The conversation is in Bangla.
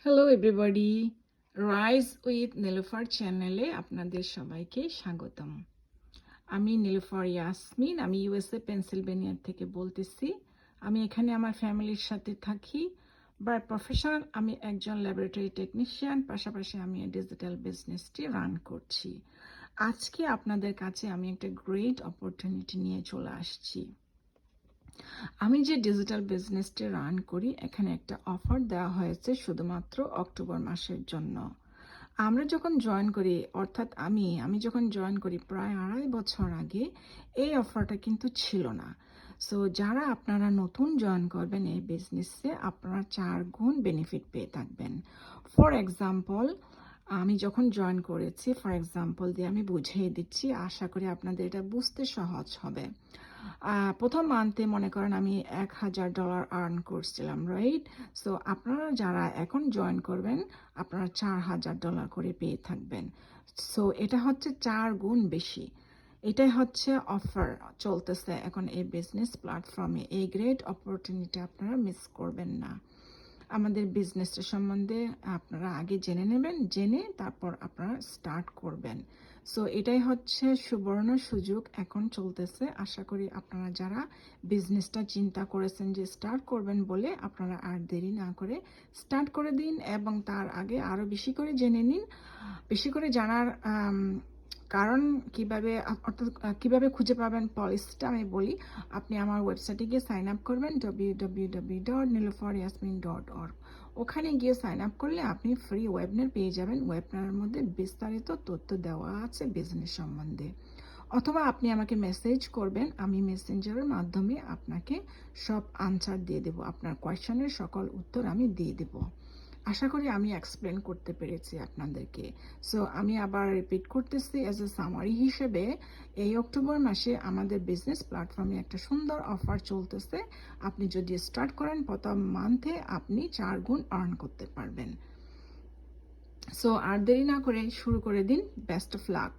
Hello everybody, rise with Nilufar চ্যানেলে আপনাদের সবাইকে স্বাগতম। আমি নীলুফার ইয়াসমিন, আমি ইউএসএ পেনসিলভেনিয়া থেকে বলতেছি। আমি এখানে আমার ফ্যামিলির সাথে থাকি। বাই প্রফেশন আমি একজন ল্যাবরেটরি টেকনিশিয়ান, পাশাপাশি আমি ডিজিটাল বিজনেসটি রান করছি। আজকে আপনাদের কাছে আমি একটা গ্রেট অপরচুনিটি নিয়ে চলে আসছি। আমি যে ডিজিটাল বিজনেসটি রান করি, এখানে একটা অফার দেওয়া হয়েছে শুধুমাত্র অক্টোবর মাসের জন্য। আমরা যখন জয়েন করি, অর্থাৎ আমি যখন জয়েন করি প্রায় 2.5 বছর আগে, এই অফারটা কিন্তু ছিল না। সো যারা আপনারা নতুন জয়েন করবেন এই বিজনেসে, আপনারা 4 গুণ বেনিফিট পেয়ে থাকবেন। ফর এক্সাম্পল, আমি যখন জয়েন করেছি, ফর এক্সাম্পল দিয়ে আমি বুঝিয়ে দিচ্ছি, আশা করি আপনাদের এটা বুঝতে সহজ হবে। প্রথম মান্থে মনে করেন আমি $1,000 আর্ন করছিলাম, রাইট? সো আপনারা যারা এখন জয়েন করবেন, আপনারা $4,000 করে পেয়ে থাকবেন। সো এটা হচ্ছে 4 গুণ বেশি। এটাই হচ্ছে অফার চলতেছে এখন এই বিজনেস প্ল্যাটফর্মে। এই গ্রেট অপরচুনিটি আপনারা মিস করবেন না। আমাদের বিজনেসটা সম্বন্ধে আপনারা আগে জেনে নেবেন, জেনে তারপর আপনারা স্টার্ট করবেন। সো এটাই হচ্ছে সুবর্ণ সুযোগ এখন চলতেছে। আশা করি আপনারা যারা বিজনেসটা চিন্তা করেছেন যে স্টার্ট করবেন বলে, আপনারা আর দেরি না করে স্টার্ট করে দিন, এবং তার আগে আরও বেশি করে জেনে নিন। বেশি করে জানার কারণ কিভাবে, অর্থাৎ কিভাবে খুঁজে পাবেন পলিসিটা আমি বলি। আপনি আমার ওয়েবসাইটে গিয়ে সাইন আপ করবেন www.nilofaryasmin.org। ওখানে গিয়ে সাইন আপ করলে আপনি ফ্রি ওয়েবিনার পেয়ে যাবেন। ওয়েবিনারের মধ্যে বিস্তারিত তথ্য দেওয়া আছে বিজনেস সম্বন্ধে। অথবা আপনি আমাকে মেসেজ করবেন, আমি মেসেঞ্জারের মাধ্যমে আপনাকে সব আনসার দিয়ে দেব, আপনার কোয়েশ্চেনের সকল উত্তর আমি দিয়ে দেব। আশা করি আমি এক্সপ্লেন করতে পেরেছি আপনাদেরকে। সো আমি আবার রিপিট করতেছি অ্যাজ এ সামারি হিসেবে, এই অক্টোবর মাসে আমাদের বিজনেস প্ল্যাটফর্মে একটা সুন্দর অফার চলতেছে। আপনি যদি স্টার্ট করেন, প্রথম মান্থে আপনি 4 গুণ আর্ন করতে পারবেন। সো আর দেরি না করে শুরু করে দিন। Best of luck.